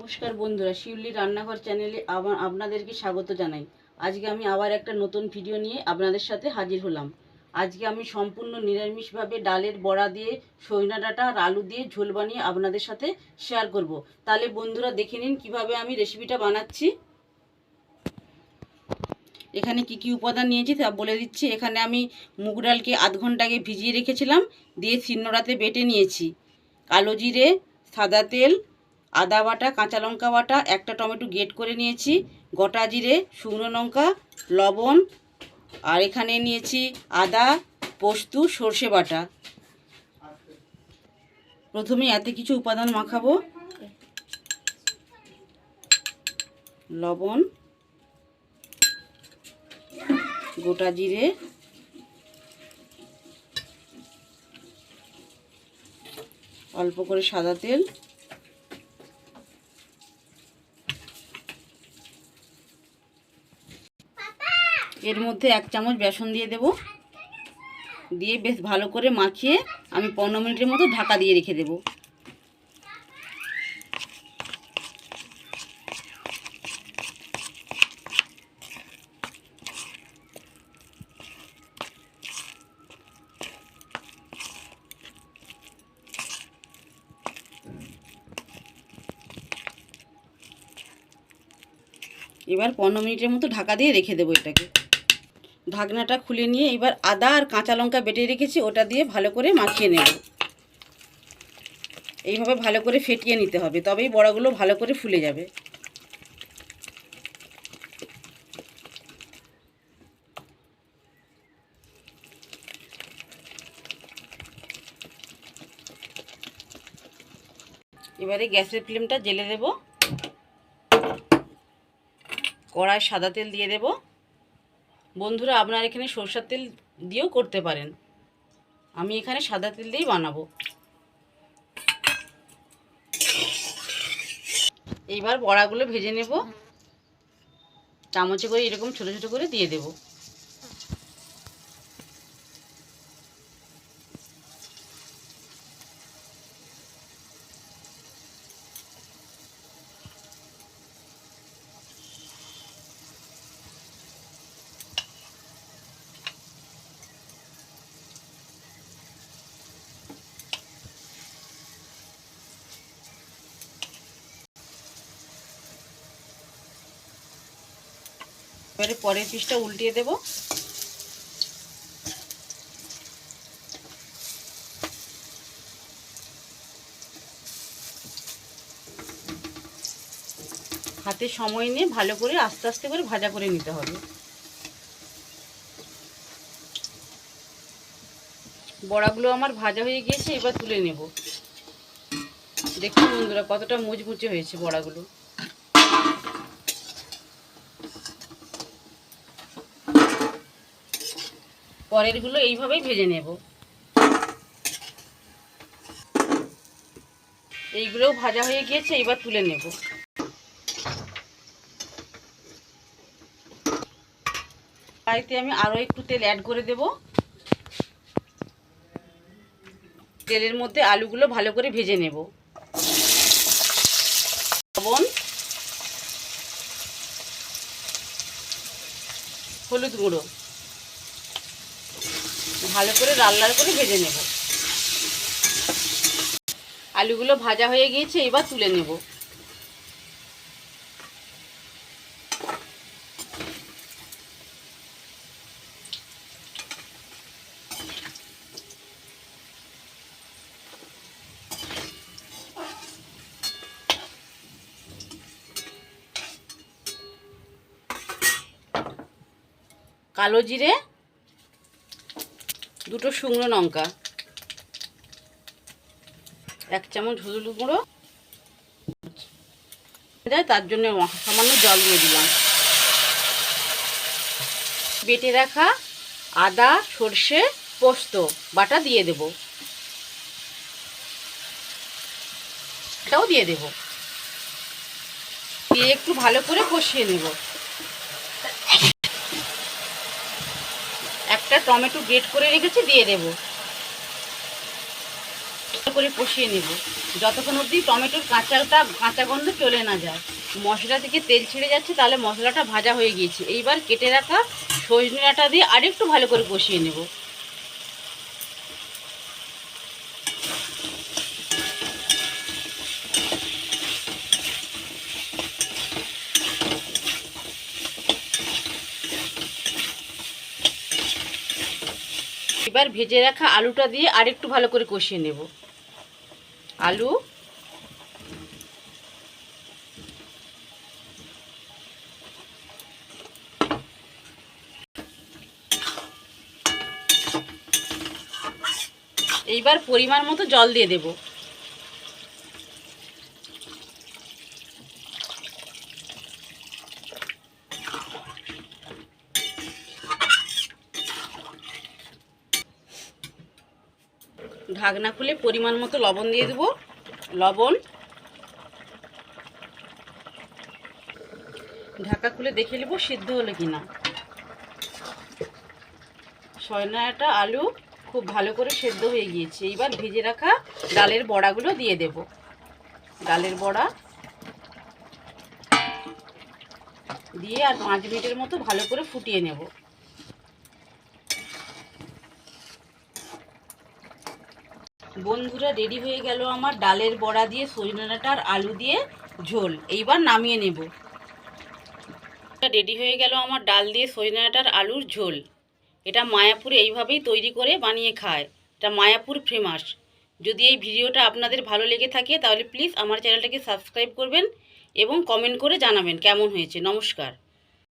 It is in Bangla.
নমস্কার বন্ধুরা, শিউলি রান্নাঘর চ্যানেলে আপনাদেরকে স্বাগত জানাই। আজকে আমি আবার একটা নতুন ভিডিও নিয়ে আপনাদের সাথে হাজির হলাম। আজকে আমি সম্পূর্ণ নিরামিষভাবে ডালের বড়া দিয়ে, সজনা ডাঁটা আর আলু দিয়ে ঝোল বানিয়ে আপনাদের সাথে শেয়ার করব। তাহলে বন্ধুরা দেখে নিন কিভাবে আমি রেসিপিটা বানাচ্ছি। এখানে কি কি উপাদান নিয়েছি তা বলে দিচ্ছি। এখানে আমি মুগ ডালকে আধ ঘন্টা আগে ভিজিয়ে রেখেছিলাম, দিয়ে শিলনোড়াতে বেটে নিয়েছি। কালো জিরে, সাদা তেল, আদা বাটা, কাঁচা লঙ্কা বাটা, একটা টমেটো গ্রেট করে নিয়েছি, গোটা জিরে, শুকনো লঙ্কা, লবণ, আর এখানে নিয়েছি আদা, পোস্ত, সর্ষে বাটা। প্রথমে এতে কিছু উপাদান মাখাবো। লবণ, গোটা জিরে, অল্প করে সাদা তেল, এর মধ্যে 1 চামচ বেসন দিয়ে দেব। দিয়ে বেশ ভালো করে মাখিয়ে আমি 15 মিনিটের মতো ঢাকা দিয়ে রেখে দেব। এবার 15 মিনিটের মতো ঢাকা দিয়ে রেখে দেবো এটাকে। ঢাকনাটা খুলে নিয়ে এবার আদা আর কাঁচা লঙ্কা বেটে রেখেছি, ওটা দিয়ে ভালো করে মাখিয়ে নেব। এইভাবে ভালো করে ফেটিয়ে নিতে হবে, তবেই বড়াগুলো ভালো করে ফুলে যাবে। এবারে গ্যাসের ফ্লেমটা জ্বেলে দেব। কড়ায় সাদা তেল দিয়ে দেব। বন্ধুরা, আপনারা এখানে সরষের তেল দিয়েও করতে পারেন, আমি এখানে সাদা তেল দিয়েই বানাবো। এইবার বড়াগুলো ভেজে নেব। চামচে করে এরকম ছোট ছোট করে দিয়ে দেব। এবারে পরের পিসটা উল্টিয়ে দেব। হাতে সময় নিয়ে ভালো করে আস্তে আস্তে করে ভাজা করে নিতে হবে। বড়াগুলো আমার ভাজা হয়ে গিয়েছে, এবার তুলে নেব। দেখুন বন্ধুরা, কতটা মুচমুচে হয়েছে বড়াগুলো। পরেরগুলো এইভাবেই ভেজে নেব। এইগুলোও ভাজা হয়ে গিয়েছে, এবার তুলে নেব। কড়াইতে আমি আরও একটু তেল অ্যাড করে দেব। তেলের মধ্যে আলুগুলো ভালো করে ভেজে নেব। লবণ, হলুদ গুঁড়ো ভালো করে লাল লাল করে ভেজে নেব। আলুগুলো ভাজা হয়ে গিয়েছে, এবার তুলে নেব। কালো জিরে, 2টো শুকনো লঙ্কা, 1 চামচ হলুদ গুঁড়ো, তার জন্য সামান্য জল দিয়ে দিলাম। বেটে রাখা আদা, সর্ষে, পোস্ত বাটা দিয়ে দেব। এটাও দিয়ে দেব। দিয়ে একটু ভালো করে কষিয়ে নেব। একটা টমেটো গ্রেট করে রেখেছি, দিয়ে দেব। করে কষিয়ে নেব, যতক্ষণ অবধি টমেটোর কাঁচা গন্ধ চলে না যায়। মশলা থেকে তেল ছেড়ে যাচ্ছে, তাহলে মশলাটা ভাজা হয়ে গিয়েছে। এইবার কেটে রাখা সজনে ডাঁটা দিয়ে আরেকটু ভালো করে কষিয়ে নেব। এবার ভেজে রাখা আলুটা দিয়ে আরেকটু ভালো করে কষিয়ে নেব। আলু, এইবার পরিমাণ মতো জল দিয়ে দেব। ঢাকনা খুলে পরিমাণ মতো লবণ দিয়ে দেব। লবণ, ঢাকা খুলে দেখে নেব সিদ্ধ হলো কিনা। সজনে ডাঁটা আলু খুব ভালো করে সেদ্ধ হয়ে গিয়েছে। এইবার ভেজে রাখা ডালের বড়াগুলো দিয়ে দেব। ডালের বড়া দিয়ে আর 5 মিনিটের মতো ভালো করে ফুটিয়ে নেব। বন্ধুরা, রেডি হয়ে গেল আমার ডালের বড়া দিয়ে সজনে ডাঁটা আর আলু দিয়ে ঝোল। এইবার নামিয়ে নেব। রেডি হয়ে গেল আমার ডাল দিয়ে সজনে ডাঁটার আলুর ঝোল। এটা মায়াপুরে এইভাবেই তৈরি করে বানিয়ে খায়। এটা মায়াপুর ফেমাস। যদি এই ভিডিওটা আপনাদের ভালো লেগে থাকে তাহলে প্লিজ আমার চ্যানেলটাকে সাবস্ক্রাইব করবেন এবং কমেন্ট করে জানাবেন কেমন হয়েছে। নমস্কার।